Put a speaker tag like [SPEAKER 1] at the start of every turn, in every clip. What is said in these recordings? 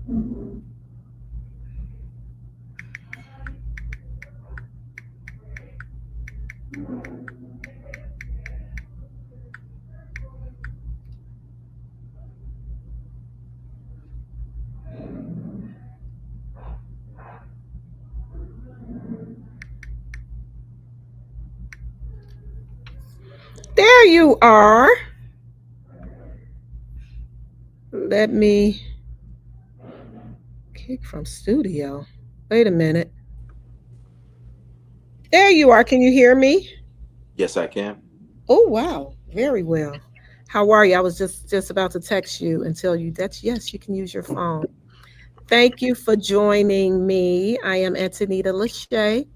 [SPEAKER 1] There you are. Let me kick from studio. Wait a minute. There you are. Can you hear me?
[SPEAKER 2] Yes, I can.
[SPEAKER 1] Oh wow, very well. How are you? I was just about to text you and tell you that yes, you can use your phone. Thank you for joining me. I am Antonita Lachey.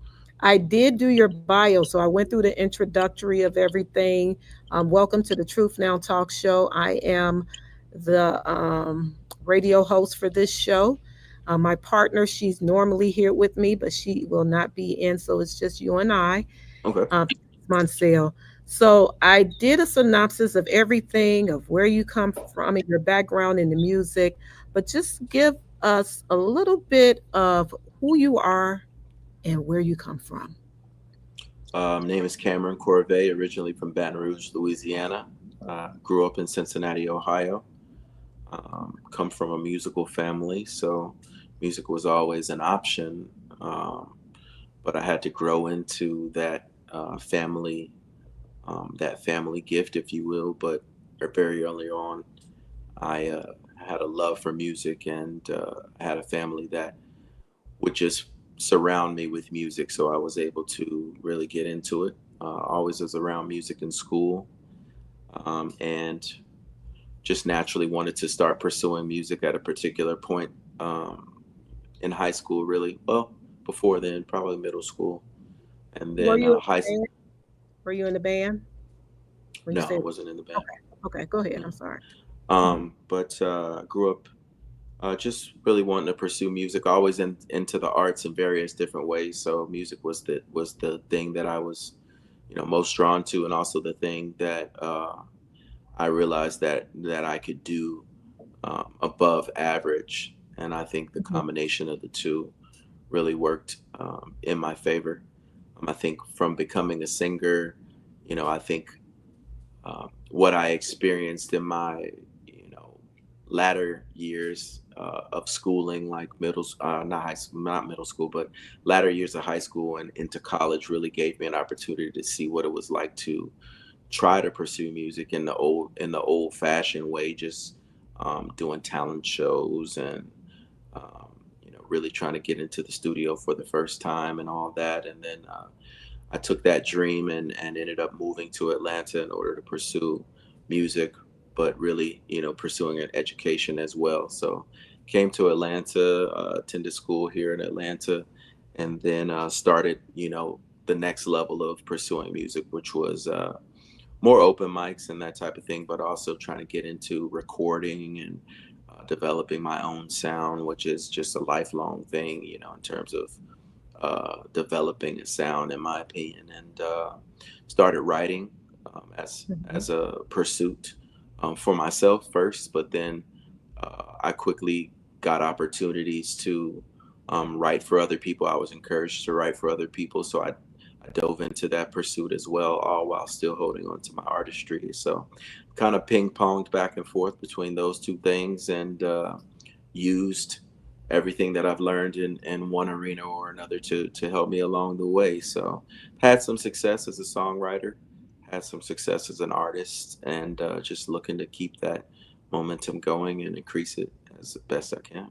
[SPEAKER 1] I did do your bio, so I went through the introductory of everything. Welcome to the Truth Now Talk Show. I am the radio host for this show. My partner, she's normally here with me, but she will not be in, so it's just you and I,
[SPEAKER 2] Okay.
[SPEAKER 1] Monsell. So I did a synopsis of everything, of where you come from, and your background in the music, but just give us a little bit of who you are and where you come from.
[SPEAKER 2] Name is Cameron Corvet, originally from Baton Rouge, Louisiana. Grew up in Cincinnati, Ohio. Come from a musical family, so music was always an option. Um, but I had to grow into that family gift, if you will. But very early on, I had a love for music, and had a family that would just surround me with music. So I was able to really get into it. Always was around music in school, and just naturally wanted to start pursuing music at a particular point in high school, really. Well, before then, probably middle school. And
[SPEAKER 1] Were
[SPEAKER 2] then
[SPEAKER 1] you in
[SPEAKER 2] high.
[SPEAKER 1] the band? Were you in the band? When you
[SPEAKER 2] No, I
[SPEAKER 1] said
[SPEAKER 2] wasn't in the band.
[SPEAKER 1] okay, okay, go ahead.
[SPEAKER 2] No.
[SPEAKER 1] I'm sorry.
[SPEAKER 2] But grew up just really wanting to pursue music, always into the arts in various different ways. So music was the thing that I was, most drawn to, and also the thing that I realized that I could do above average. And I think the
[SPEAKER 1] Mhm.
[SPEAKER 2] combination of the two really worked in my favor. I think from becoming a singer, I think what I experienced in my, latter years of schooling, like not high school, not middle school, but latter years of high school and into college, really gave me an opportunity to see what it was like to try to pursue music in the old fashioned way, just doing talent shows and really trying to get into the studio for the first time and all that. And then I took that dream and ended up moving to Atlanta in order to pursue music, but really, pursuing an education as well. So came to Atlanta, attended school here in Atlanta, and then started, the next level of pursuing music, which was more open mics and that type of thing, but also trying to get into recording and developing my own sound, which is just a lifelong thing, in terms of developing a sound, in my opinion, and started writing
[SPEAKER 1] Mhm.
[SPEAKER 2] as a pursuit for myself first, but then I quickly got opportunities to write for other people. I was encouraged to write for other people, so I dove into that pursuit as well, all while still holding on to my artistry. So, kind of ping ponged back and forth between those two things, and used everything that I've learned in one arena or another to help me along the way. So, had some success as a songwriter, had some success as an artist, and just looking to keep that momentum going and increase it as best I can.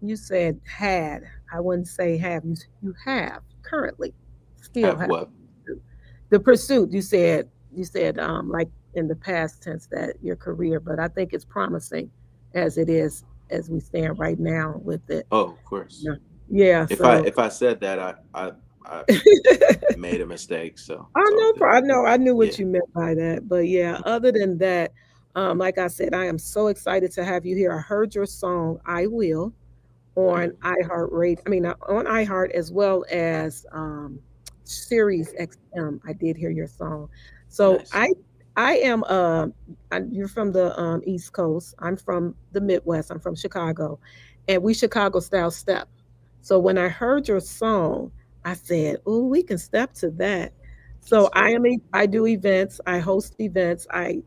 [SPEAKER 1] You said had. I wouldn't say have. You have currently, still
[SPEAKER 2] Have
[SPEAKER 1] have
[SPEAKER 2] what?
[SPEAKER 1] the pursuit. You said like in the past tense that your career, but I think it's promising as it is as we stand right now with it.
[SPEAKER 2] Oh, of course.
[SPEAKER 1] Yeah. Yeah.
[SPEAKER 2] If I
[SPEAKER 1] So
[SPEAKER 2] if I said that, I made a mistake. So
[SPEAKER 1] I
[SPEAKER 2] it's all
[SPEAKER 1] know,
[SPEAKER 2] good.
[SPEAKER 1] I know, I knew
[SPEAKER 2] Yeah.
[SPEAKER 1] what you meant by that. But yeah, other than that, like I said, I am so excited to have you here. I heard your song, I Will, on
[SPEAKER 2] Mhm.
[SPEAKER 1] iHeart. I mean, on iHeart as well as Sirius XM. I did hear your song. So
[SPEAKER 2] Nice.
[SPEAKER 1] I I am you're from the East Coast. I'm from the Midwest. I'm from Chicago. And we Chicago style step. So when I heard your song, I said, "Oh, we can step to that." So
[SPEAKER 2] That's dope.
[SPEAKER 1] I do events, I host events. I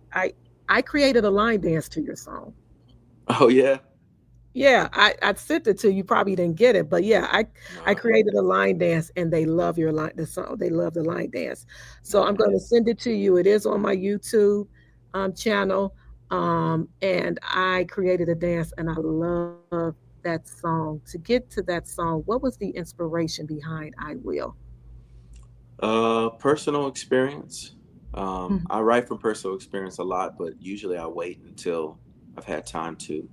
[SPEAKER 1] created a line dance to your song.
[SPEAKER 2] Oh yeah.
[SPEAKER 1] Yeah, I sent it to you. Probably didn't get it, but yeah,
[SPEAKER 2] No,
[SPEAKER 1] I
[SPEAKER 2] I didn't.
[SPEAKER 1] created a line dance, and they love your line. The song, they love the line dance. So
[SPEAKER 2] Oh,
[SPEAKER 1] I'm going to
[SPEAKER 2] nice.
[SPEAKER 1] send it to you. It is on my YouTube channel, and I created a dance, and I love that song. To get to that song, what was the inspiration behind "I Will"?
[SPEAKER 2] Personal experience.
[SPEAKER 1] Mhm.
[SPEAKER 2] I write from personal experience a lot, but usually I wait until I've had time to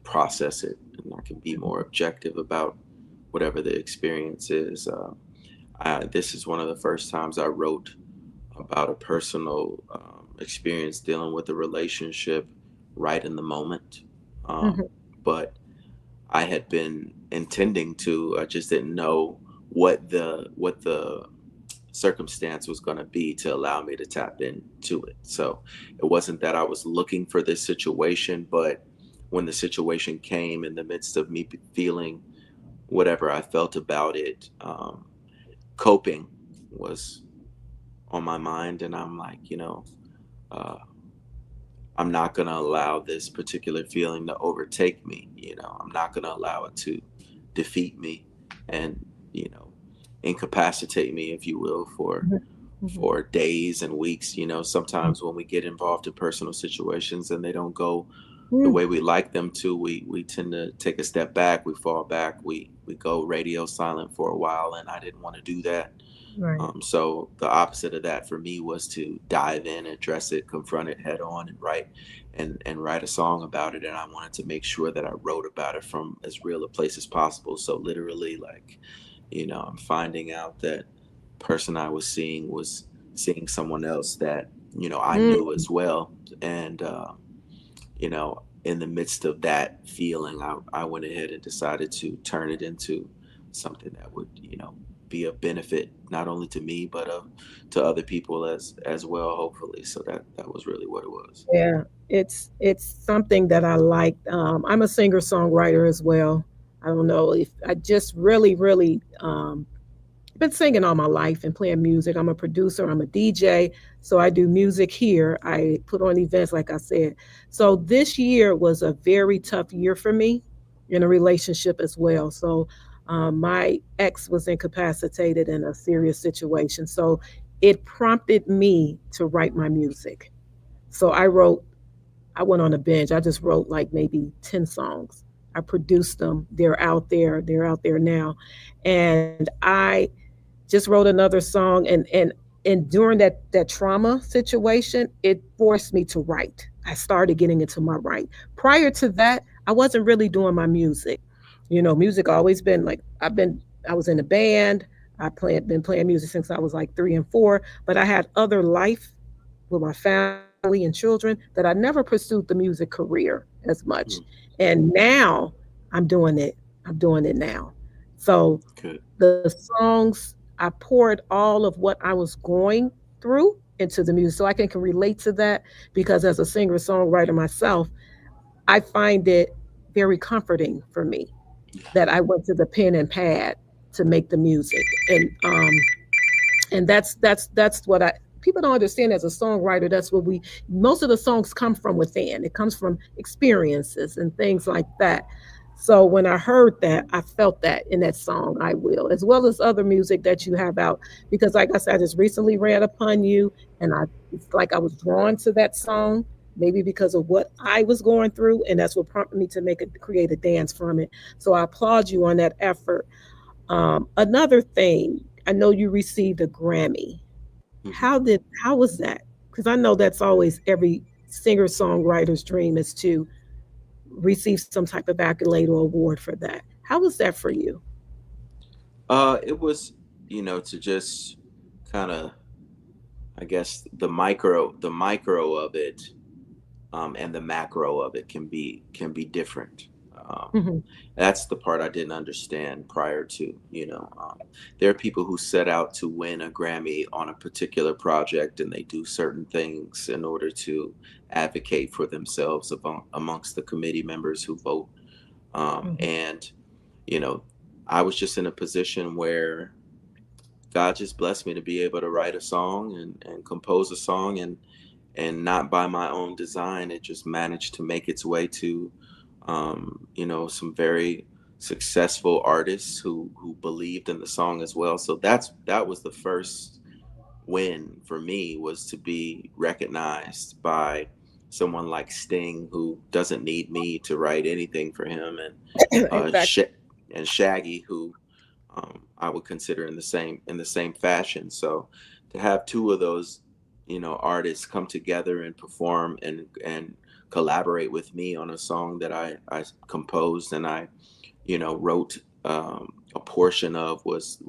[SPEAKER 2] process it, and I can be more objective about whatever the experience is. This is one of the first times I wrote about a personal experience dealing with a relationship right in the moment.
[SPEAKER 1] Mhm.
[SPEAKER 2] But I had been intending to. I just didn't know what the circumstance was going to be to allow me to tap into it. So it wasn't that I was looking for this situation, but when the situation came in the midst of me feeling whatever I felt about it, coping was on my mind, and I'm like, uh, I'm not going to allow this particular feeling to overtake me. I'm not going to allow it to defeat me and, you know, incapacitate me, if you will, for
[SPEAKER 1] Mhm. Mhm.
[SPEAKER 2] days and weeks. Sometimes when we get involved in personal situations and they don't go the
[SPEAKER 1] Mm.
[SPEAKER 2] way we like them to, we tend to take a step back, we fall back, we go radio silent for a while, and I didn't want to do that.
[SPEAKER 1] Right.
[SPEAKER 2] So the opposite of that for me was to dive in, address it, confront it head on, and write a song about it. And I wanted to make sure that I wrote about it from as real a place as possible. So literally, like, I'm finding out that person I was seeing was seeing someone else that I knew
[SPEAKER 1] Mm.
[SPEAKER 2] as well, and in the midst of that feeling, I went ahead and decided to turn it into something that would, be of benefit not only to me but to other people as well, hopefully. So that was really what it was.
[SPEAKER 1] Yeah, it's something that I like. I'm a singer-songwriter as well. I don't know if I just really been singing all my life and playing music. I'm a producer, I'm a DJ, so I do music here. I put on events, like I said. So this year was a very tough year for me in a relationship as well. So my ex was incapacitated in a serious situation. So it prompted me to write my music. So I went on a binge. I just wrote like maybe 10 songs. I produced them. They're out there. They're out there now. And I just wrote another song, and during that trauma situation, it forced me to write. I started getting into my write. Prior to that, I wasn't really doing my music. Music always been like I was in a band. Been playing music since I was like 3 and 4, but I had other life with my family and children that I never pursued the music career as much.
[SPEAKER 2] Hmm.
[SPEAKER 1] And now I'm doing it. I'm doing it now. So
[SPEAKER 2] Good.
[SPEAKER 1] the songs, I poured all of what I was going through into the music so I can relate to that, because as a singer songwriter myself, I find it very comforting for me that I went to the pen and pad to make the music. And that's what I people don't understand. As a songwriter, that's what we most of the songs come from within. It comes from experiences and things like that. So when I heard that, I felt that in that song "I Will," as well as other music that you have out, because like I said, I just recently ran upon you, and I it's like I was drawn to that song, maybe because of what I was going through, and that's what prompted me to create a dance from it. So I applaud you on that effort. Another thing, I know you received a Grammy.
[SPEAKER 2] Hmm.
[SPEAKER 1] How was that? Because I know that's always every singer songwriter's dream, is to receive some type of accolade or award for that. How was that for you?
[SPEAKER 2] It was, to just kind of, I guess, the micro of it, and the macro of it can be different.
[SPEAKER 1] Mhm.
[SPEAKER 2] That's the part I didn't understand prior to, there are people who set out to win a Grammy on a particular project and they do certain things in order to advocate for themselves amongst the committee members who vote.
[SPEAKER 1] Mhm.
[SPEAKER 2] And, you know, I was just in a position where God just blessed me to be able to write a song and compose a song, and not by my own design. It just managed to make its way to, some very successful artists who believed in the song as well. So that was the first win for me, was to be recognized by someone like Sting, who doesn't need me to write anything for him, and
[SPEAKER 1] Exactly.
[SPEAKER 2] Shaggy, who I would consider in the same fashion. So to have two of those, artists come together and perform and collaborate with me on a song that I composed and I, wrote a portion of, was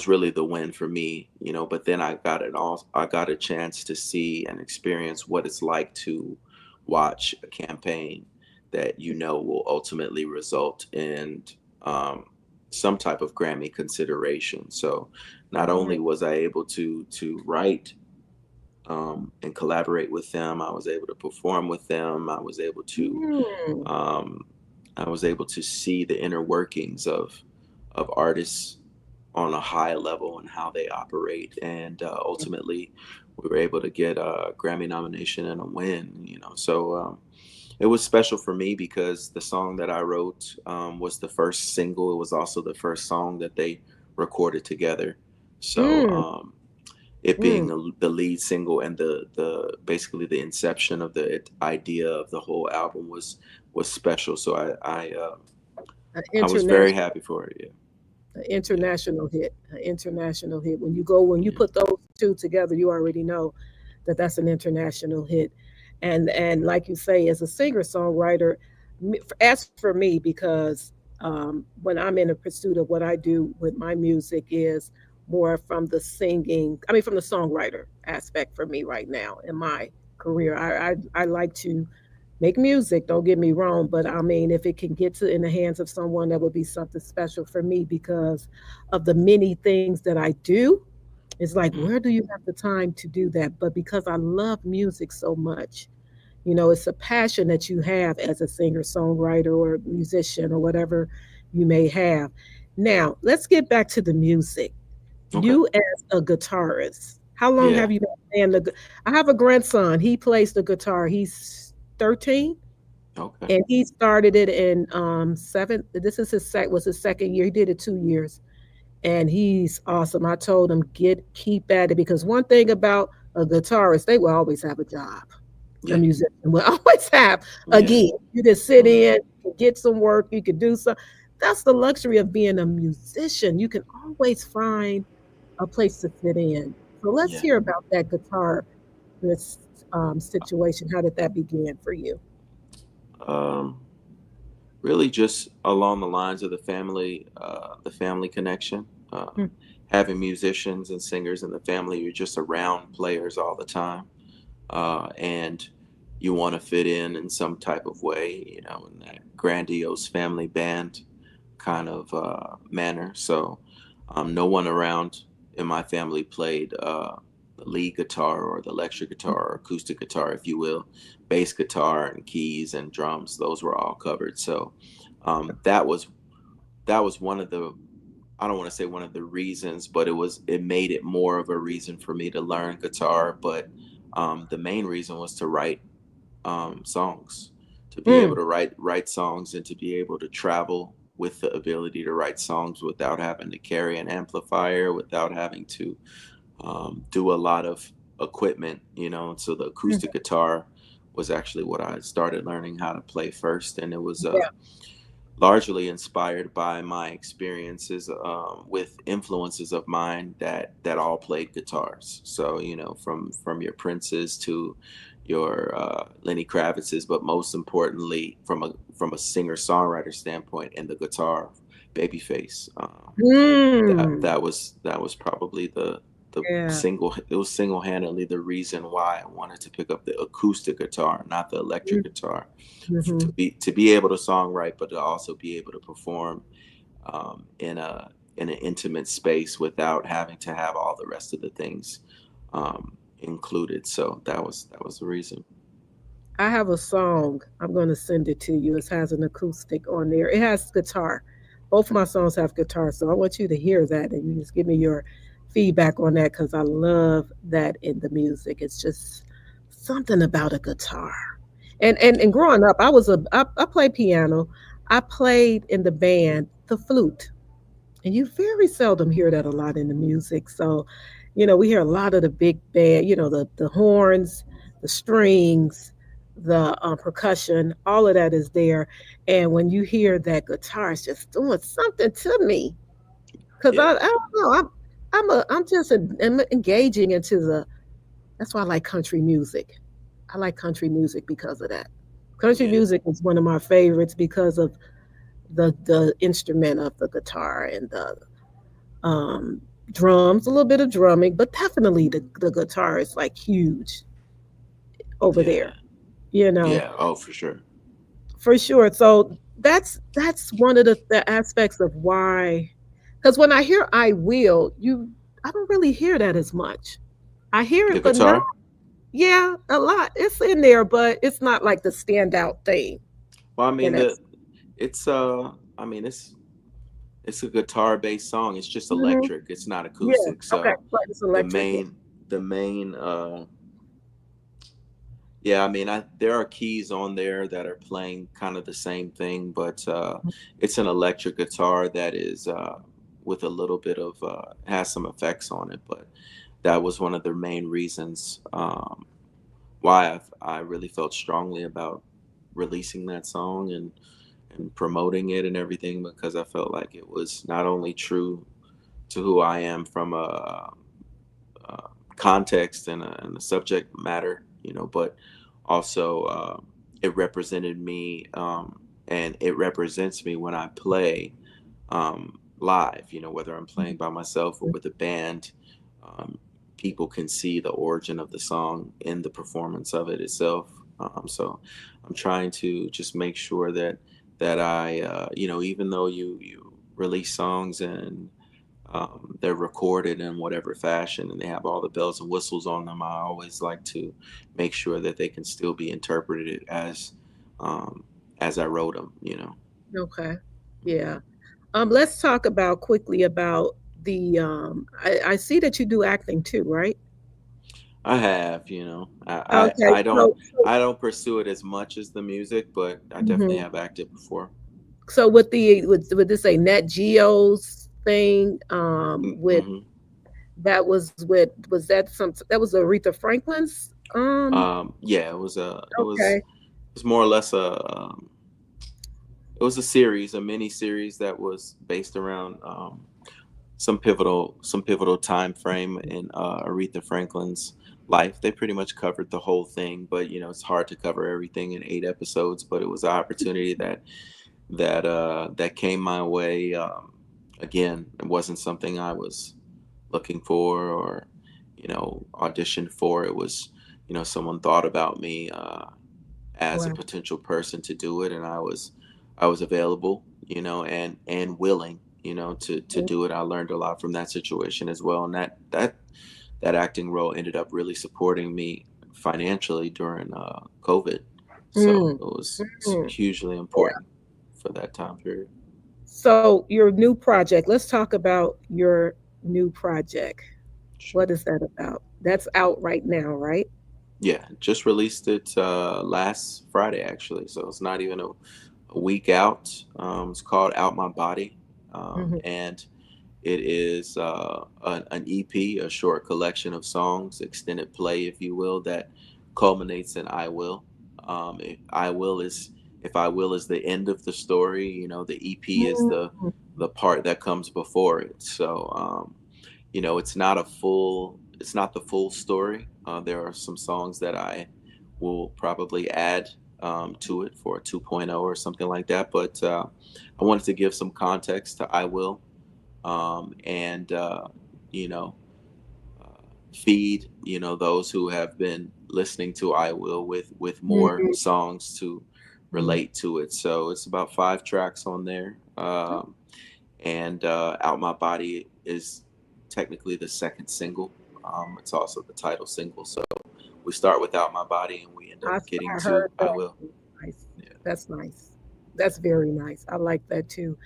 [SPEAKER 2] really the win for me. But then I got a chance to see and experience what it's like to watch a campaign that will ultimately result in um, some type of Grammy consideration. So not only
[SPEAKER 1] Right.
[SPEAKER 2] was I able to write and collaborate with them, I was able to perform with them.
[SPEAKER 1] Mm.
[SPEAKER 2] Um, I was able to see the inner workings of artists on a high level and how they operate. And ultimately, we were able to get a Grammy nomination and a win. So it was special for me because the song that I wrote was the first single. It was also the first song that they recorded together. So
[SPEAKER 1] Mm.
[SPEAKER 2] it being
[SPEAKER 1] Mm.
[SPEAKER 2] the lead single and the basically the inception of the idea of the whole album was special. So
[SPEAKER 1] An
[SPEAKER 2] I was very
[SPEAKER 1] international,
[SPEAKER 2] happy for it. Yeah,
[SPEAKER 1] an international hit, an international hit. When you
[SPEAKER 2] yeah,
[SPEAKER 1] put those two together, you already know that that's an international hit. And like you say, as a singer songwriter, as for me, because when I'm in a pursuit of what I do with my music is more from the singing, I mean, from the songwriter aspect for me right now in my career. I like to make music, don't get me wrong, but I mean, if it can get to in the hands of someone, that would be something special for me because of the many things that I do. It's like,
[SPEAKER 2] mm,
[SPEAKER 1] where do you have the time to do that? But because I love music so much, it's a passion that you have as a singer, songwriter, or musician, or whatever you may have. Now, let's get back to the music.
[SPEAKER 2] okay,
[SPEAKER 1] You as a guitarist, how long
[SPEAKER 2] yeah,
[SPEAKER 1] have you been playing I have a grandson. He plays the guitar. He's 13,
[SPEAKER 2] okay,
[SPEAKER 1] and he started it in seven. This is was his second year. He did it 2 years, and he's awesome. I told him keep at it because one thing about a guitarist, they will always have a job. A
[SPEAKER 2] yeah,
[SPEAKER 1] musician will always have a
[SPEAKER 2] yeah,
[SPEAKER 1] gig. You can sit
[SPEAKER 2] mm,
[SPEAKER 1] in, you can get some work, you can do some. That's the luxury of being a musician. You can always find a place to fit in. So let's
[SPEAKER 2] yeah.
[SPEAKER 1] hear about that guitar this situation. How did that begin for you?
[SPEAKER 2] Um, Really, just along the lines of the family connection.
[SPEAKER 1] Mm,
[SPEAKER 2] Having musicians and singers in the family, you're just around players all the time, and you want to fit in some type of way, in that grandiose family band kind of manner. So, no one around in my family played the lead guitar or the electric guitar or acoustic guitar, if you will. Bass guitar and keys and drums, those were all covered. So, that was one of the, I don't want to say one of the reasons, but it made it more of a reason for me to learn guitar. But the main reason was to write songs, to be able
[SPEAKER 1] mm,
[SPEAKER 2] to write songs and to be able to travel with the ability to write songs without having to carry an amplifier, without having to do a lot of equipment. So the
[SPEAKER 1] mm.
[SPEAKER 2] acoustic guitar was actually what I started learning how to play first, and it was
[SPEAKER 1] Yeah.
[SPEAKER 2] largely inspired by my experiences with influences of mine that all played guitars. So from your Princes to your Lenny Kravitz's, but most importantly from a singer songwriter standpoint, and the guitar, Babyface.
[SPEAKER 1] Mm.
[SPEAKER 2] That was probably
[SPEAKER 1] Yeah.
[SPEAKER 2] it was single-handedly the reason why I wanted to pick up the acoustic guitar, not the electric guitar,
[SPEAKER 1] Mm-hmm.
[SPEAKER 2] to be able to songwrite, but to also be able to perform in an intimate space without having to have all the rest of the things included. So that was the reason.
[SPEAKER 1] I have a song. I'm going to send it to you. It has an acoustic on there. It has guitar. Both of my songs have guitar. So I want you to hear that and you just give me your feedback on that because I love that in the music. It's just something about a guitar. And growing up, I played piano. I played in the band the flute. And you very seldom hear that a lot in the music. So, we hear a lot of the big band, the horns, the strings, the percussion, all of that is there. And when you hear that guitar, it's just doing something to me. Cause I
[SPEAKER 2] Yeah,
[SPEAKER 1] don't know, I'm just I'm engaging into that's why I like country music. I like country music because of that. Country
[SPEAKER 2] yeah,
[SPEAKER 1] music is one of my favorites because of the instrument of the guitar and the um, drums, a little bit of drumming, but definitely the guitar is like huge over
[SPEAKER 2] yeah,
[SPEAKER 1] there, you know,
[SPEAKER 2] yeah. Oh, for sure.
[SPEAKER 1] for sure. So that's one of the aspects of why, because when I hear "I will," I don't really hear that as much. I hear
[SPEAKER 2] The
[SPEAKER 1] it, but not,
[SPEAKER 2] guitar.
[SPEAKER 1] yeah, a lot. It's in there, but it's not like the standout thing.
[SPEAKER 2] Well, I
[SPEAKER 1] And
[SPEAKER 2] mean
[SPEAKER 1] that's
[SPEAKER 2] it's I mean it's a guitar based song. It's just
[SPEAKER 1] mhm,
[SPEAKER 2] electric. It's not
[SPEAKER 1] yeah,
[SPEAKER 2] acoustic.
[SPEAKER 1] okay,
[SPEAKER 2] So
[SPEAKER 1] right. It's
[SPEAKER 2] the
[SPEAKER 1] electric. Yeah.
[SPEAKER 2] main the main yeah, I mean, there are keys on there that are playing kind of the same thing, but it's an electric guitar that is with a little bit of has some effects on it. But that was one of the main reasons why I really felt strongly about releasing that song and promoting it and everything, because I felt like it was not only true to who I am from a context and a subject matter, but also it represented me, and it represents me when I play live. Whether I'm playing by myself or with a band, um, people can see the origin of the song in the performance of it itself. So I'm trying to just make sure that I, even though you release songs and they're recorded in whatever fashion and they have all the bells and whistles on them, I always like to make sure that they can still be interpreted um, as I wrote them.
[SPEAKER 1] Okay.
[SPEAKER 2] Mhm.
[SPEAKER 1] Yeah. Let's talk about quickly about I see that you do acting too, right?
[SPEAKER 2] I have,
[SPEAKER 1] Okay.
[SPEAKER 2] I don't pursue it as much as the music, but I definitely
[SPEAKER 1] Mhm.
[SPEAKER 2] have acted before.
[SPEAKER 1] So with this a Net Geo's thing, with
[SPEAKER 2] Hmm.
[SPEAKER 1] that was that that was Aretha Franklin's
[SPEAKER 2] Yeah,
[SPEAKER 1] okay.
[SPEAKER 2] it was more or less it was a series, a mini series that was based around some pivotal time frame in Aretha Franklin's life. They pretty much covered the whole thing, but it's hard to cover everything in 8 episodes. But it was an opportunity that came my way. Again, it wasn't something I was looking for or auditioned for. It was someone thought about me as a
[SPEAKER 1] Wow.
[SPEAKER 2] potential person to do it, and I was available, and willing, to do it. I learned a lot from that situation as well, and that acting role ended up really supporting me financially during COVID. So
[SPEAKER 1] Mm,
[SPEAKER 2] it's
[SPEAKER 1] mm,
[SPEAKER 2] hugely
[SPEAKER 1] yeah.
[SPEAKER 2] important for that time period.
[SPEAKER 1] So your new project, let's talk about your new project.
[SPEAKER 2] Sure.
[SPEAKER 1] What is that about? That's out right now, right?
[SPEAKER 2] Yeah, just released it last Friday actually, so it's not even a week out. It's called Out My Body,
[SPEAKER 1] Hmm.
[SPEAKER 2] and it is an EP, a short collection of songs, extended play, if you will, that culminates in "I Will." I Will is if I Will is the end of the story. The EP is the part that comes before it. So it's not the full story. There are some songs that I will probably add to it for a 2.0 or something like that. But I wanted to give some context to "I Will," and you know feed, those who have been listening to I Will with more
[SPEAKER 1] Mhm.
[SPEAKER 2] songs to
[SPEAKER 1] Mhm.
[SPEAKER 2] relate to it. So it's about 5 tracks on there. And Out My Body is technically the second single. It's also the title single. So we start with Out My Body and we end up
[SPEAKER 1] I
[SPEAKER 2] getting
[SPEAKER 1] I
[SPEAKER 2] to
[SPEAKER 1] heard
[SPEAKER 2] I
[SPEAKER 1] that.
[SPEAKER 2] Will.
[SPEAKER 1] Nice.
[SPEAKER 2] Yeah.
[SPEAKER 1] That's nice. That's very nice. I like that too.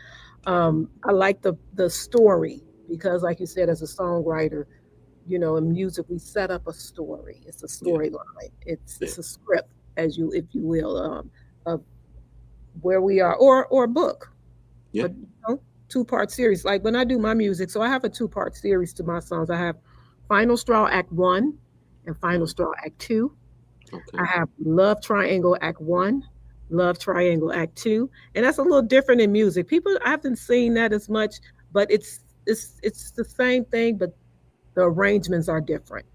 [SPEAKER 1] I like the story because, like you said, as a songwriter, in music we set up a story. It's a
[SPEAKER 2] Yeah.
[SPEAKER 1] storyline.
[SPEAKER 2] Yeah.
[SPEAKER 1] It's a script, as you if you will, of where we are, or a book,
[SPEAKER 2] Yeah.
[SPEAKER 1] a 2-part series. Like when I do my music, so I have a 2-part series to my songs. I have Final Straw Act One and Final
[SPEAKER 2] Mhm.
[SPEAKER 1] Straw Act Two. I
[SPEAKER 2] Okay.
[SPEAKER 1] have Love Triangle Act One, Love Triangle Act Two, and that's a little different in music. People I haven't seen that as much, but it's the same thing, but the arrangements are different.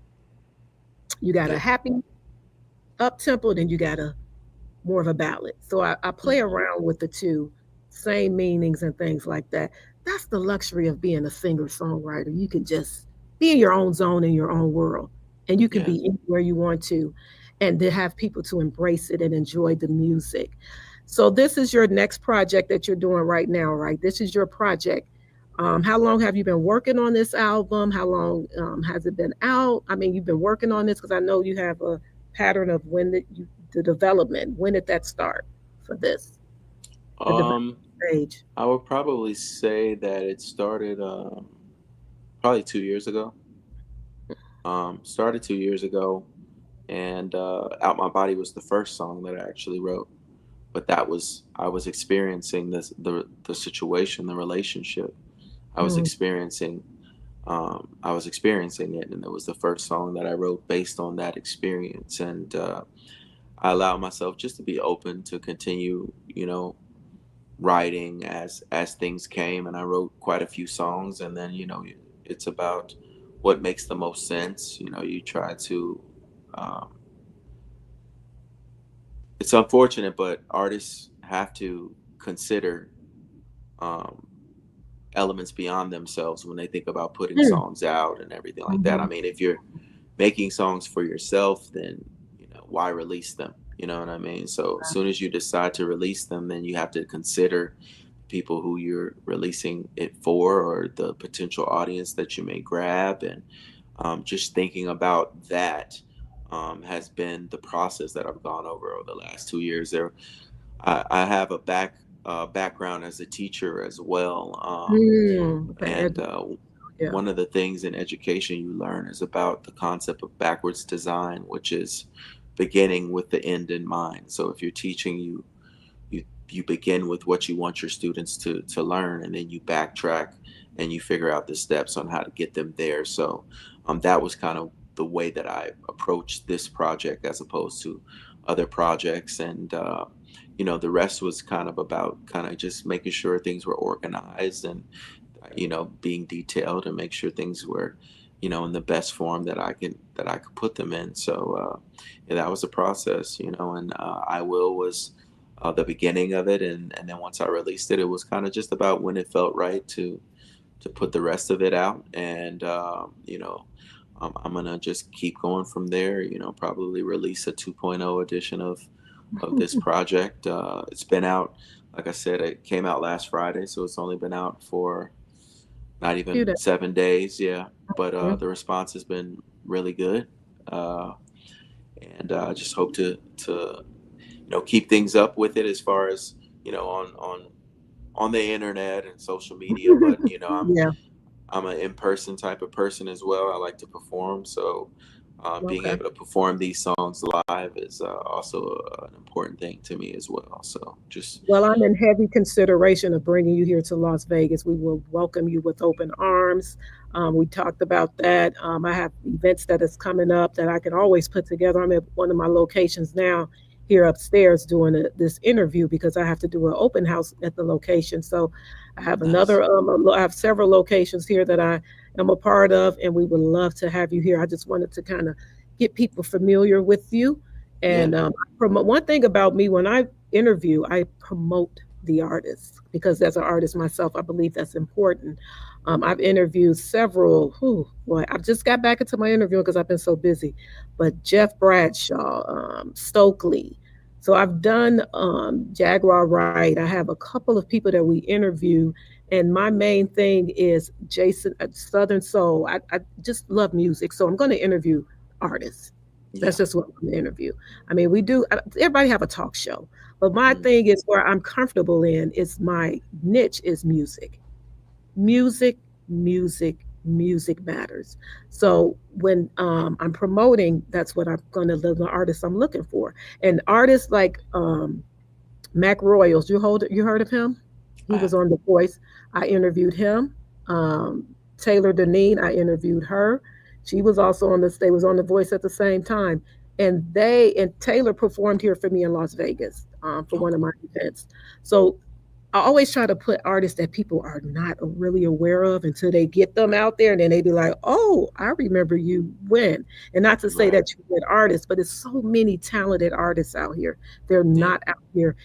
[SPEAKER 1] You got a
[SPEAKER 2] Yeah.
[SPEAKER 1] happy up tempo, then you got a more of a ballad. So I play
[SPEAKER 2] Hmm.
[SPEAKER 1] around with the two, same meanings and things like that. That's the luxury of being a singer songwriter. You can just be in your own zone in your own world, and you can
[SPEAKER 2] Yeah.
[SPEAKER 1] be anywhere you want to, and to have people to embrace it and enjoy the music. So this is your next project that you're doing right now, right? This is your project. How long have you been working on this album? How long has it been out? I mean, you've been working on this because I know you have a pattern of the development. When did that start for this, the development
[SPEAKER 2] Um,
[SPEAKER 1] stage?
[SPEAKER 2] I would probably say that it started probably 2 years ago. Started 2 years ago, and Out My Body was the first song that I actually wrote. But that was I was experiencing the situation, the relationship. I was
[SPEAKER 1] Mm,
[SPEAKER 2] experiencing I was experiencing it, and it was the first song that I wrote based on that experience. And I allowed myself just to be open to continue, writing as things came. And I wrote quite a few songs. And then it's about what makes the most sense. You try to. Um, it's unfortunate, but artists have to consider um, elements beyond themselves when they think about putting
[SPEAKER 1] mm,
[SPEAKER 2] songs out and everything like that. I
[SPEAKER 1] mhm.
[SPEAKER 2] mean, if you're making songs for yourself, then why release them? You know what I mean? So as soon as you decide to release them, then you have to consider people who you're releasing it for, or the potential audience that you may grab. And just thinking about that has been the process that I've gone over the last 2 years. I have a background as a teacher as well,
[SPEAKER 1] Okay,
[SPEAKER 2] and
[SPEAKER 1] yeah.
[SPEAKER 2] one of the things in education you learn is about the concept of backwards design, which is beginning with the end in mind. So if you're teaching, you begin with what you want your students to learn, and then you backtrack and you figure out the steps on how to get them there. So that was kind of the way that I approached this project as opposed to other projects. And the rest was kind of about kind of just making sure things were organized, and being detailed, and make sure things were in the best form that I could put them in. So yeah, that was the process. And I Will was the beginning of it. And then once I released it, it was kind of just about when it felt right to put the rest of it out. And I'm gonna just keep going from there. Probably release a 2.0 edition of this project. It's been out, like I said, it came out last Friday, so it's only been out for not
[SPEAKER 1] Do
[SPEAKER 2] even
[SPEAKER 1] that.
[SPEAKER 2] 7 days. Yeah, but
[SPEAKER 1] Mhm.
[SPEAKER 2] the response has been really good. uh, and I just hope to keep things up with it as far as on the internet and social media. But
[SPEAKER 1] Yeah.
[SPEAKER 2] I'm an in-person type of person as well. I like to perform, so being
[SPEAKER 1] Okay.
[SPEAKER 2] able to perform these songs live is also an important thing to me as well. So just
[SPEAKER 1] Well, I'm in heavy consideration of bringing you here to Las Vegas. We will welcome you with open arms. We talked about that. I have events that is coming up that I can always put together. I'm at one of my locations now here upstairs doing this interview because I have to do an open house at the location. So I have
[SPEAKER 2] nice.
[SPEAKER 1] I have several locations here that I am a part of, and we would love to have you here. I just wanted to kind of get people familiar with you.
[SPEAKER 2] Yeah.
[SPEAKER 1] And promote one thing about me when I interview, I promote the artists, because as an artist myself, I believe that's important. I've interviewed several. Boy, I've just got back into my interviewing because I've been so busy. But Jeff Bradshaw, Stokely. So I've done Jaguar Wright. I have a couple of people that we interview, and my main thing is Jason Southern Soul. I just love music, so I'm going to interview artists. That's
[SPEAKER 2] Yeah.
[SPEAKER 1] just what I'm going to interview. I mean, we do. Everybody have a talk show, but my
[SPEAKER 2] Mm,
[SPEAKER 1] thing is where I'm comfortable in is my niche is music, music, music, music matters. So when I'm promoting, that's what I'm going to look the artists I'm looking for, and artists like Mac Royals. You heard of him? He
[SPEAKER 2] I
[SPEAKER 1] was
[SPEAKER 2] haven't.
[SPEAKER 1] on The Voice. I interviewed him. Um, Taylor Deneen, I interviewed her. She was also on this. They was on The Voice at the same time, and Taylor performed here for me in Las Vegas for one of
[SPEAKER 2] Okay.
[SPEAKER 1] my events. So I always try to put artists that people are not really aware of until they get them out there, and then they be like, "Oh, I remember you when." And not to say
[SPEAKER 2] Right.
[SPEAKER 1] that you're an artist, but there's so many talented artists out here. They're
[SPEAKER 2] Yeah.
[SPEAKER 1] not out here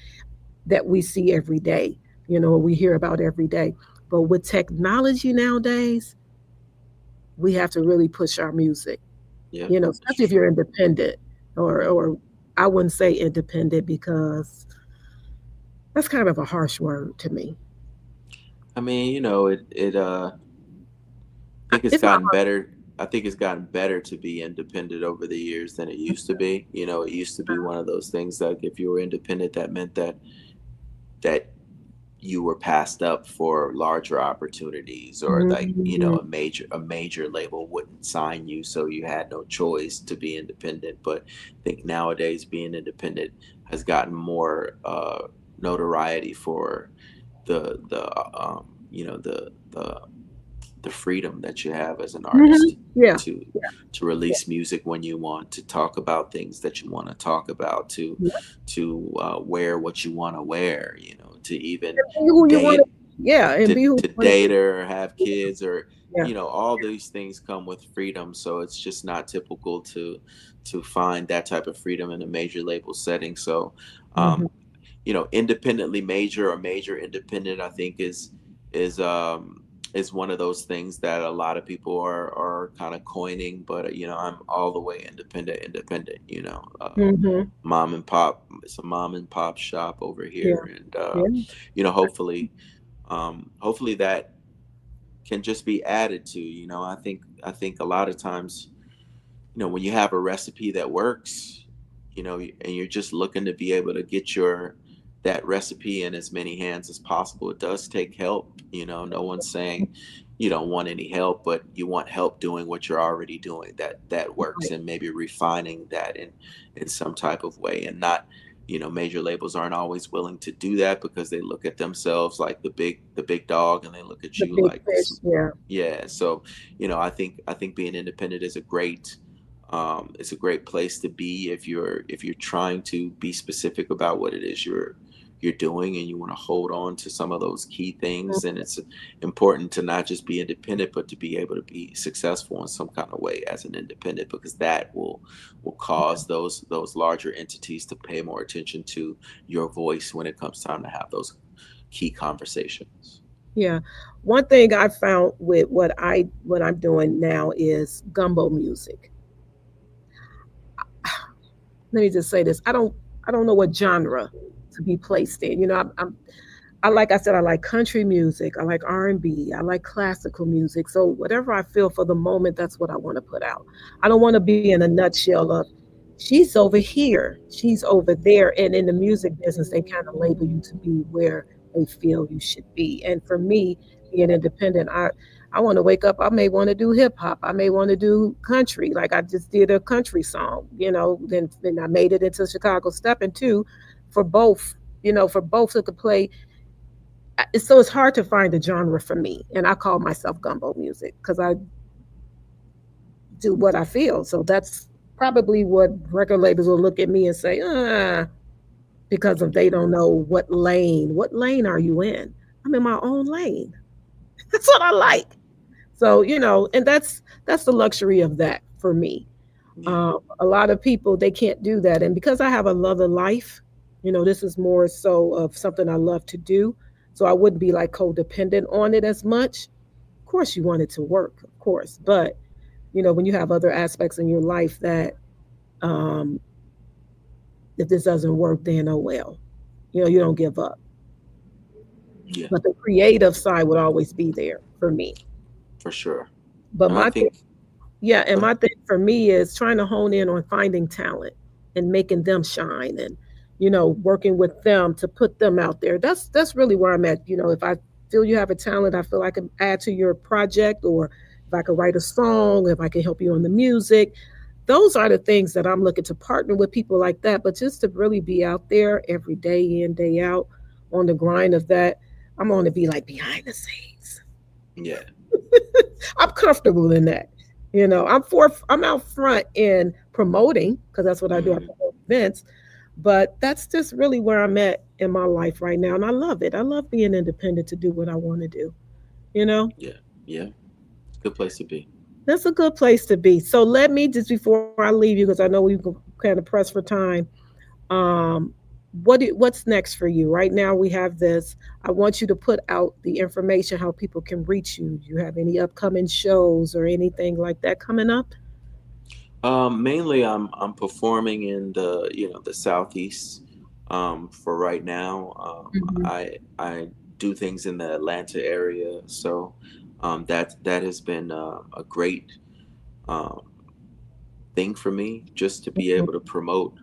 [SPEAKER 1] that we see every day, we hear about every day. But with technology nowadays, we have to really push our music,
[SPEAKER 2] Yeah. That's
[SPEAKER 1] especially if you're
[SPEAKER 2] true.
[SPEAKER 1] independent, or I wouldn't say independent because that's kind of a harsh word to me.
[SPEAKER 2] I mean, I think it's
[SPEAKER 1] It's not
[SPEAKER 2] gotten better. I think it's gotten better to be independent over the years than it used to be. It used to be one of those things that if you were independent, that meant that you were passed up for larger opportunities, or like
[SPEAKER 1] Mhm.
[SPEAKER 2] a major label wouldn't sign you, so you had no choice to be independent. But I think nowadays being independent has gotten more notoriety for the freedom that you have as an
[SPEAKER 1] Mhm.
[SPEAKER 2] artist
[SPEAKER 1] Yeah.
[SPEAKER 2] to
[SPEAKER 1] Yeah.
[SPEAKER 2] to release music when you want, to talk about things that you want to talk about, to
[SPEAKER 1] Yeah.
[SPEAKER 2] wear what you want to wear, to even
[SPEAKER 1] Be who you want to.
[SPEAKER 2] date
[SPEAKER 1] Yeah, and
[SPEAKER 2] to,
[SPEAKER 1] be who
[SPEAKER 2] to
[SPEAKER 1] you want to
[SPEAKER 2] date
[SPEAKER 1] be.
[SPEAKER 2] or have kids, or
[SPEAKER 1] Yeah.
[SPEAKER 2] all these things come with freedom. So it's just not typical to find that type of freedom in a major label setting. So
[SPEAKER 1] Mhm.
[SPEAKER 2] um, independently major or major independent, I think is one of those things that a lot of people are kind of coining. But I'm all the way independent.
[SPEAKER 1] Mhm.
[SPEAKER 2] Mom and pop. It's a mom and pop shop over
[SPEAKER 1] Yeah.
[SPEAKER 2] here, and
[SPEAKER 1] Yeah.
[SPEAKER 2] hopefully that can just be added to. I think a lot of times, when you have a recipe that works, and you're just looking to be able to get your that recipe in as many hands as possible, it does take help. No one's saying you don't want any help, but you want help doing what you're already doing that works,
[SPEAKER 1] Right.
[SPEAKER 2] and maybe refining that in some type of way. And not, major labels aren't always willing to do that because they look at themselves like the big dog, and they look at
[SPEAKER 1] The
[SPEAKER 2] you
[SPEAKER 1] big
[SPEAKER 2] like
[SPEAKER 1] fish. Yeah.
[SPEAKER 2] yeah. So I think being independent is a great place to be if you're trying to be specific about what it is you're doing, and you want to hold on to some of those key things. And it's important to not just be independent, but to be able to be successful in some kind of way as an independent, because that will cause those larger entities to pay more attention to your voice when it comes time to have those key conversations.
[SPEAKER 1] Yeah. One thing I found with what I'm doing now is gumbo music. Let me just say this. I don't know what genre to be placed in. I like I said, I like country music, I like R&B, I like classical music. So whatever I feel for the moment, that's what I want to put out. I don't want to be in a nutshell of she's over here, she's over there. And in the music business, they kind of label you to be where they feel you should be. And for me, being independent, I want to wake up. I may want to do hip hop. I may want to do country. Like I just did a country song, then I made it into Chicago Steppin' too for both, for both to play. So it's hard to find a genre for me, and I call myself gumbo music because I do what I feel. So that's probably what record labels will look at me and say, because of they don't know what lane. What lane are you in? I'm in my own lane. That's what I like. So and that's the luxury of that for me.
[SPEAKER 2] Yeah.
[SPEAKER 1] A lot of people they can't do that, and because I have another life, This is more so of something I love to do. So I wouldn't be like codependent on it as much. Of course, you want it to work, of course. But, when you have other aspects in your life that, um, if this doesn't work, then oh well, you don't give up.
[SPEAKER 2] Yeah,
[SPEAKER 1] But the creative side would always be there for me.
[SPEAKER 2] for sure.
[SPEAKER 1] But
[SPEAKER 2] And I
[SPEAKER 1] my thing,
[SPEAKER 2] think,
[SPEAKER 1] yeah, and
[SPEAKER 2] go ahead.
[SPEAKER 1] my thing for me is trying to hone in on finding talent and making them shine and, working with them to put them out there. That's really where I'm at. If I feel you have a talent, I feel I can add to your project, or if I could write a song, if I can help you on the music. Those are the things that I'm looking to partner with people like that. But just to really be out there every day in, day out on the grind of that, I'm going to be like behind the scenes.
[SPEAKER 2] Yeah,
[SPEAKER 1] I'm comfortable in that. I'm out front in promoting because that's what I do. I
[SPEAKER 2] hmm,
[SPEAKER 1] promote events, but that's just really where I'm at in my life right now, and I love it. I love being independent to do what I want to do. You know,
[SPEAKER 2] yeah, yeah. Good place to be.
[SPEAKER 1] that's a good place to be. So let me just before I leave you, because I know we kind of pressed for time. Um, what's next for you? Right now, we have this. I want you to put out the information how people can reach you. Do you have any upcoming shows or anything like that coming up?
[SPEAKER 2] Mainly, I'm performing in the southeast. For right now,
[SPEAKER 1] Mhm.
[SPEAKER 2] I do things in the Atlanta area, so that has been a great um, thing for me. Just to be
[SPEAKER 1] Mhm.
[SPEAKER 2] able to promote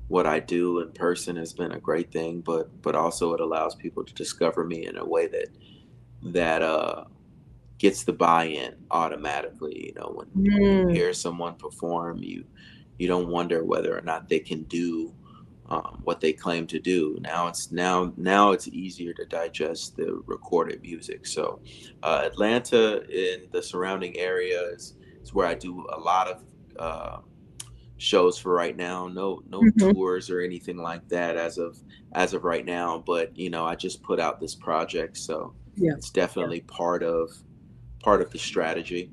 [SPEAKER 2] what I do in person has been a great thing. But also it allows people to discover me in a way that gets the buy-in automatically. When you
[SPEAKER 1] Mm.
[SPEAKER 2] hear someone perform, you don't wonder whether or not they can do what they claim to do. Now it's easier to digest the recorded music. So Atlanta and the surrounding areas is where I do a lot of uh, shows for right now. No
[SPEAKER 1] Mhm.
[SPEAKER 2] tours or anything like that as of right now. But I just put out this project, so
[SPEAKER 1] Yeah.
[SPEAKER 2] it's
[SPEAKER 1] Yeah.
[SPEAKER 2] definitely part of the strategy.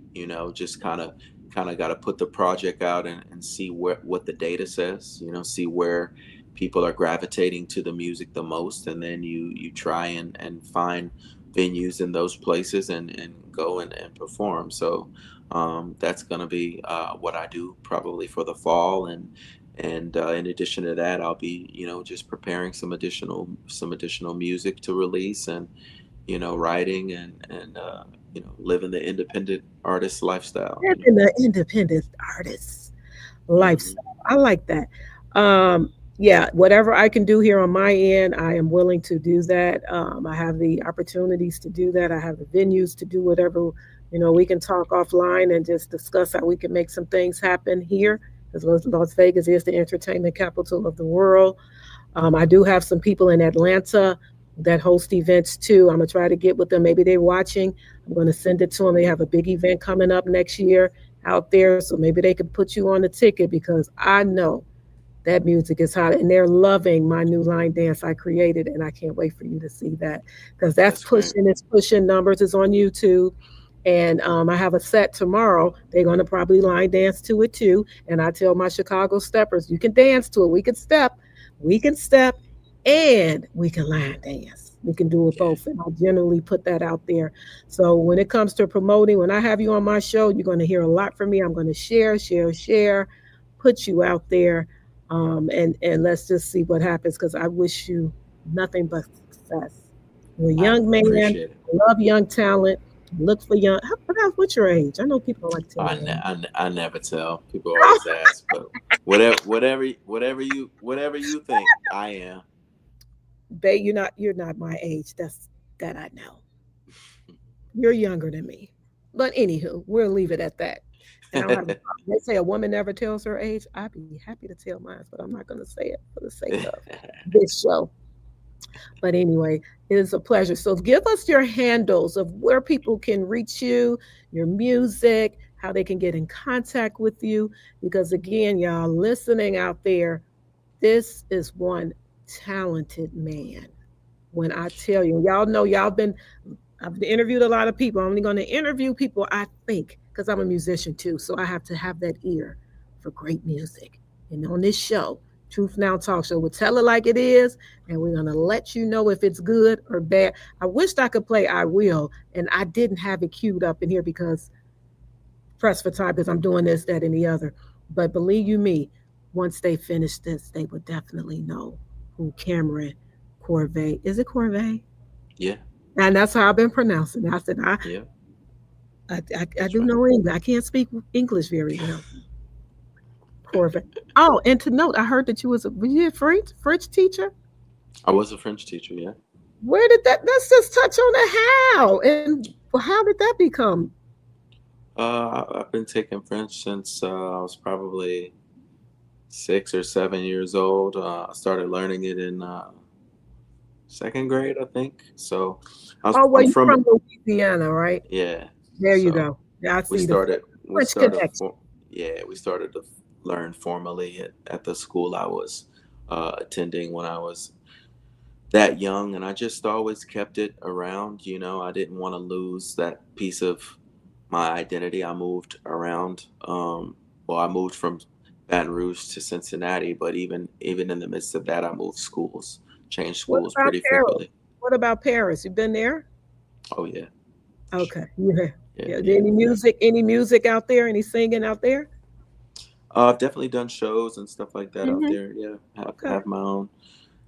[SPEAKER 2] Just kind of got to put the project out and see what the data says. See where people are gravitating to the music the most, and then you try and find venues in those places and go and perform. So that's going to be what I do probably for the fall. And in addition to that, I'll be just preparing some additional music to release, and writing and living the independent artist lifestyle.
[SPEAKER 1] Living the independent artist
[SPEAKER 2] Hmm.
[SPEAKER 1] lifestyle. I like that. Yeah, whatever I can do here on my end, I am willing to do that. I have the opportunities to do that. I have the venues to do whatever. We can talk offline and just discuss how we can make some things happen here, because Las Vegas is the entertainment capital of the world. I do have some people in Atlanta that host events too. I'm gonna try to get with them. Maybe they're watching. I'm gonna send it to them. They have a big event coming up next year out there, so maybe they can put you on the ticket because I know that music is hot and they're loving my new line dance I created, and I can't wait for you to see that because that's
[SPEAKER 2] That's great.
[SPEAKER 1] pushing. It's pushing numbers. It's on YouTube. And I have a set tomorrow. They're going to probably line dance to it too. And I tell my Chicago steppers, you can dance to it. We can step, and we can line dance. We can do it
[SPEAKER 2] Yeah,
[SPEAKER 1] both. And I generally put that out there. So when it comes to promoting, when I have you on my show, you're going to hear a lot from me. I'm going to share, put you out there. And let's just see what happens because I wish you nothing but success. You're a
[SPEAKER 2] I
[SPEAKER 1] young man.
[SPEAKER 2] appreciate it.
[SPEAKER 1] I love young talent. Look for young. What's your age? I know people don't like
[SPEAKER 2] I,
[SPEAKER 1] telling
[SPEAKER 2] ne-
[SPEAKER 1] their
[SPEAKER 2] I, ne- I never tell. People always ask, but whatever you think, I am.
[SPEAKER 1] Babe, you're not my age. That I know. You're younger than me. But anywho, we'll leave it at that. And I don't have a problem. They say a woman never tells her age. I'd be happy to tell mine, but I'm not going to say it for the sake of this show. But anyway, it is a pleasure. So give us your handles of where people can reach you, your music, how they can get in contact with you. Because again, y'all listening out there, this is one talented man. When I tell you, y'all know I've interviewed a lot of people. I'm only going to interview people I think because I'm a musician too. So I have to have that ear for great music. And on this show, Truth Now Talk Show. We'll tell it like it is, and we're gonna let you know if it's good or bad. I wished I could play I Will, and I didn't have it queued up in here because press for time because I'm doing this, that, and the other. But believe you me, once they finish this, they would definitely know who Cameron Corvet is. It Corvet?
[SPEAKER 2] Yeah.
[SPEAKER 1] And that's how I've been pronouncing it. I said
[SPEAKER 2] Yeah.
[SPEAKER 1] I
[SPEAKER 2] That's
[SPEAKER 1] do
[SPEAKER 2] right.
[SPEAKER 1] know English. I can't speak English very well. Corvet. Oh, and to note, I heard that were you a French teacher?
[SPEAKER 2] I was a French teacher. Yeah.
[SPEAKER 1] Where did that? Let's just touch on the how and how did that become?
[SPEAKER 2] I've been taking French since I was probably 6 or 7 years old. I started learning it in second grade, I think. So
[SPEAKER 1] Oh, well,
[SPEAKER 2] I'm
[SPEAKER 1] you're
[SPEAKER 2] from,
[SPEAKER 1] from Louisiana, right?
[SPEAKER 2] yeah.
[SPEAKER 1] There you
[SPEAKER 2] So
[SPEAKER 1] go. Yeah, I
[SPEAKER 2] we
[SPEAKER 1] see the
[SPEAKER 2] started we
[SPEAKER 1] French
[SPEAKER 2] started
[SPEAKER 1] connection.
[SPEAKER 2] for yeah we started to learn formally at the school I was attending when I was that young, and I just always kept it around. I didn't want to lose that piece of my identity. I moved around. Well, I moved from Baton Rouge to Cincinnati, but even in the midst of that, I moved schools, changed
[SPEAKER 1] What
[SPEAKER 2] schools
[SPEAKER 1] about
[SPEAKER 2] pretty
[SPEAKER 1] Paris?
[SPEAKER 2] frequently.
[SPEAKER 1] What about Paris? You been there?
[SPEAKER 2] Oh yeah, for sure.
[SPEAKER 1] Okay. Yeah.
[SPEAKER 2] Yeah,
[SPEAKER 1] Yeah.
[SPEAKER 2] yeah.
[SPEAKER 1] Any music out there? Any singing out there?
[SPEAKER 2] I've definitely done shows and stuff like that out
[SPEAKER 1] Hmm.
[SPEAKER 2] there. Yeah,
[SPEAKER 1] Okay.
[SPEAKER 2] have my own,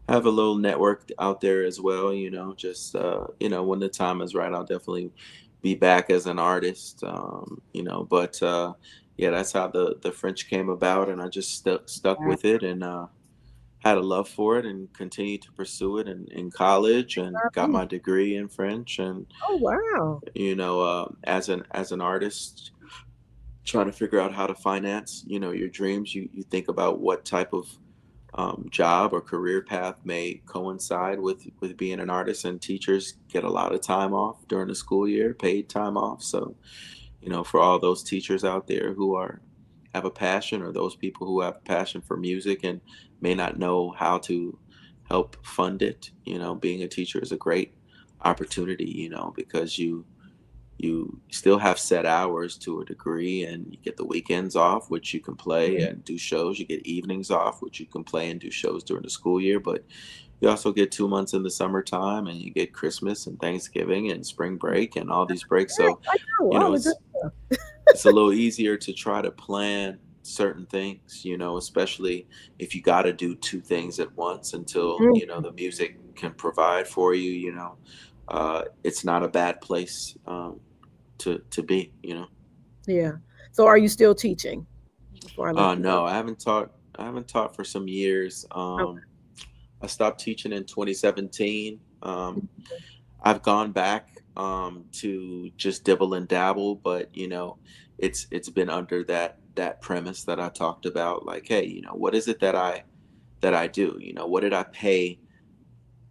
[SPEAKER 2] have a little network out there as well. Just when the time is right, I'll definitely be back as an artist. But yeah, that's how the French came about, and I just stuck
[SPEAKER 1] Wow.
[SPEAKER 2] with it, and had a love for it, and continued to pursue it in college, and got my degree in French. And
[SPEAKER 1] Oh, wow.
[SPEAKER 2] as an artist, trying to figure out how to finance your dreams, you think about what type of job or career path may coincide with being an artist. And teachers get a lot of time off during the school year, paid time off. So for all those teachers out there who have a passion, or those people who have a passion for music and may not know how to help fund it, being a teacher is a great opportunity, because you still have set hours to a degree, and you get the weekends off, which you can play
[SPEAKER 1] Mhm.
[SPEAKER 2] and do shows. You get evenings off, which you can play and do shows during the school year. But you also get 2 months in the summertime, and you get Christmas and Thanksgiving and spring break and all these breaks.
[SPEAKER 1] Yeah,
[SPEAKER 2] So
[SPEAKER 1] I know all the good
[SPEAKER 2] it's
[SPEAKER 1] stuff.
[SPEAKER 2] it's a little easier to try to plan certain things, especially if you got to do two things at once until
[SPEAKER 1] Mm,
[SPEAKER 2] the music can provide for you. It's not a bad place to be.
[SPEAKER 1] yeah. So are you still teaching before I let you go?
[SPEAKER 2] No, I haven't taught for some years.
[SPEAKER 1] Okay.
[SPEAKER 2] I stopped teaching in 2017. I've gone back to just dibble and dabble, but it's been under that premise that I talked about. Like, hey, what is it that I do? What did I pay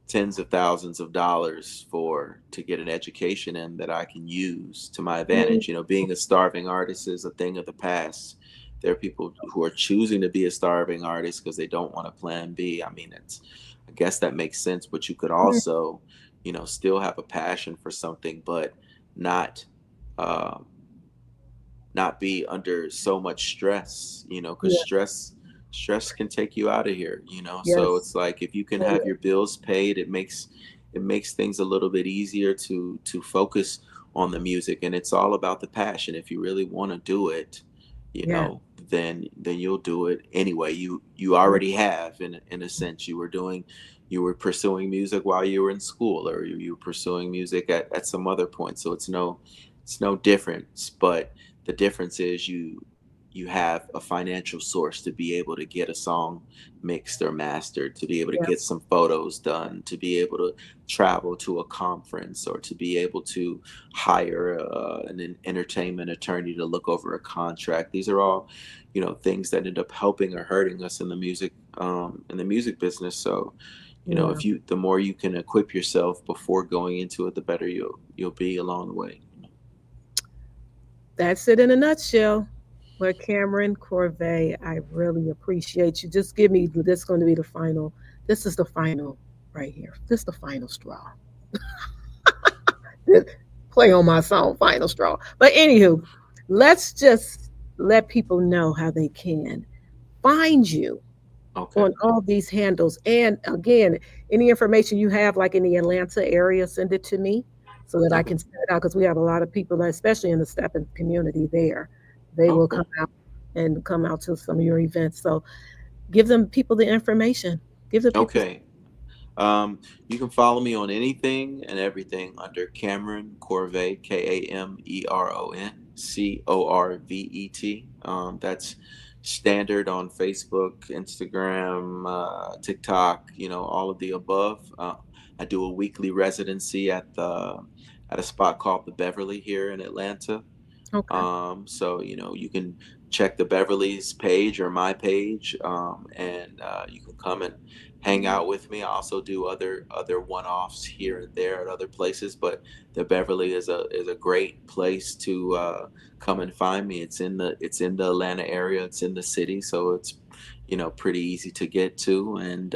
[SPEAKER 2] tens of thousands of dollars for to get an education in that I can use to my
[SPEAKER 1] Mm,
[SPEAKER 2] advantage? Being a starving artist is a thing of the past. There are people who are choosing to be a starving artist because they don't want a plan B. I mean, I guess that makes sense, but you could
[SPEAKER 1] mm,
[SPEAKER 2] also, still have a passion for something, but not, um, not be under so much stress, because
[SPEAKER 1] yeah.
[SPEAKER 2] stress can take you out of here. So
[SPEAKER 1] Yes.
[SPEAKER 2] it's like, if you can
[SPEAKER 1] Oh,
[SPEAKER 2] have
[SPEAKER 1] yeah.
[SPEAKER 2] your bills paid, it makes things a little bit easier to focus on the music. And it's all about the passion. If you really want to do it, you
[SPEAKER 1] Yeah.
[SPEAKER 2] know then you'll do it anyway. You
[SPEAKER 1] Yeah.
[SPEAKER 2] already have, in a sense. You were pursuing music while you were in school, or you were pursuing music at some other point. So it's no difference. But the difference is you have a financial source to be able to get a song mixed or mastered, to be able to
[SPEAKER 1] Yeah.
[SPEAKER 2] get some photos done, to be able to travel to a conference, or to be able to hire an entertainment attorney to look over a contract. These are all things that end up helping or hurting us in the music business. So
[SPEAKER 1] Yeah.
[SPEAKER 2] if the more you can equip yourself before going into it, the better you'll be along the way.
[SPEAKER 1] That's it in a nutshell. But Cameron Corvet, I really appreciate you. Just give me this going to be the final. This is the final right here. This is the final straw. Play on my song, final straw. But anywho, let's just let people know how they can find you
[SPEAKER 2] Okay.
[SPEAKER 1] on all these handles. And again, any information you have, like in the Atlanta area, send it to me so that I
[SPEAKER 2] Okay.
[SPEAKER 1] can send it out because we have a lot of people, especially in the stepping community there. They will
[SPEAKER 2] Okay.
[SPEAKER 1] come out and come out to some of your events. So give them people the information. Give the people.
[SPEAKER 2] Okay. You can follow me on anything and everything under Cameron Corvet, KameronCorvet. That's standard on Facebook, Instagram, TikTok. All of the above. I do a weekly residency at a spot called the Beverly here in Atlanta.
[SPEAKER 1] Okay.
[SPEAKER 2] So you can check the Beverly's page or my page, and you can come and hang out with me. I also do other one-offs here and there at other places, but the Beverly is a great place to come and find me. It's in the Atlanta area. It's in the city, so it's pretty easy to get to, and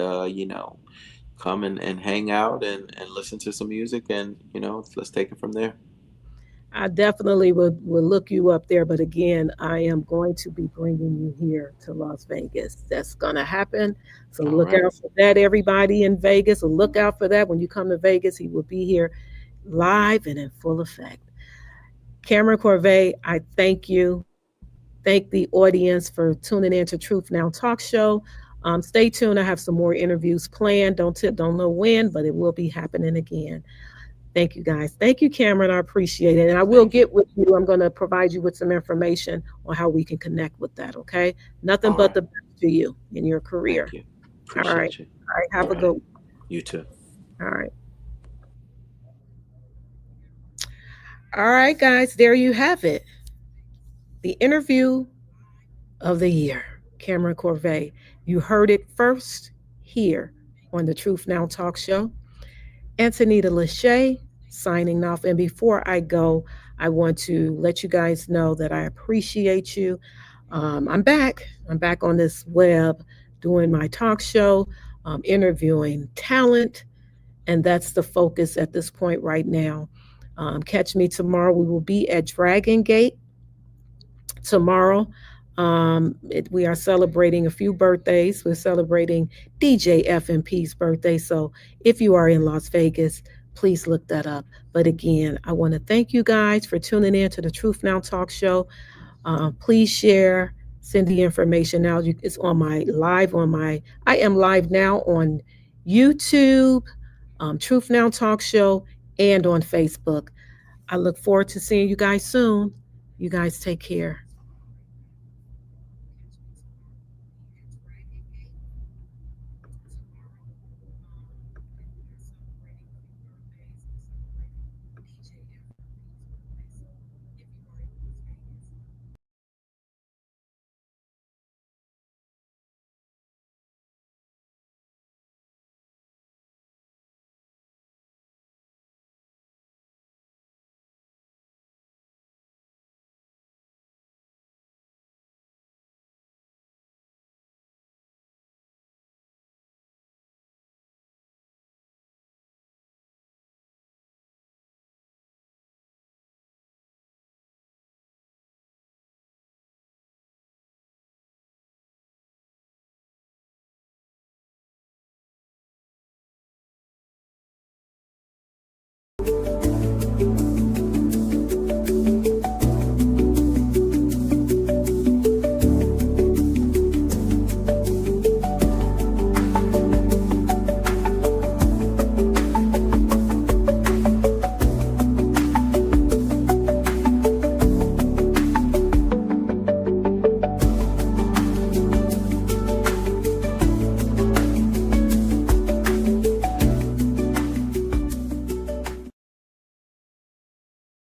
[SPEAKER 2] come and hang out and listen to some music, and let's take it from there.
[SPEAKER 1] I definitely will look you up there. But again, I am going to be bringing you here to Las Vegas. That's going to happen. So
[SPEAKER 2] All
[SPEAKER 1] look
[SPEAKER 2] right.
[SPEAKER 1] out for that, everybody in Vegas. So look out for that. When you come to Vegas, he will be here live and in full effect. Cameron Corvet, I thank you. Thank the audience for tuning in to Truth Now Talk Show. Stay tuned. I have some more interviews planned. Don't know when, but it will be happening again. Thank you, guys. Thank you, Cameron. I appreciate it. And I will
[SPEAKER 2] Thank you.
[SPEAKER 1] get with you. I'm going to provide you with some information on how we can connect with that. Okay. Nothing
[SPEAKER 2] All
[SPEAKER 1] but
[SPEAKER 2] right.
[SPEAKER 1] the best to you in your career.
[SPEAKER 2] Thank you.
[SPEAKER 1] All right.
[SPEAKER 2] Appreciate you.
[SPEAKER 1] All right.
[SPEAKER 2] All
[SPEAKER 1] Have a
[SPEAKER 2] right.
[SPEAKER 1] good one.
[SPEAKER 2] You too.
[SPEAKER 1] All right. All right, guys. There you have it. The interview of the year, Cameron Corvet. You heard it first here on the Truth Now Talk Show. Antonita Lachey signing off. And before I go, I want to let you guys know that I appreciate you. I'm back. I'm back on this web doing my talk show, interviewing talent, and that's the focus at this point right now. Catch me tomorrow. We will be at Dragon Gate tomorrow. We are celebrating a few birthdays. We're celebrating DJ FMP's birthday. So if you are in Las Vegas, please look that up. But again, I want to thank you guys for tuning in to the Truth Now Talk Show. Please share, send the information out. It's on my live on my. I am live now on YouTube, Truth Now Talk Show, and on Facebook. I look forward to seeing you guys soon. You guys take care.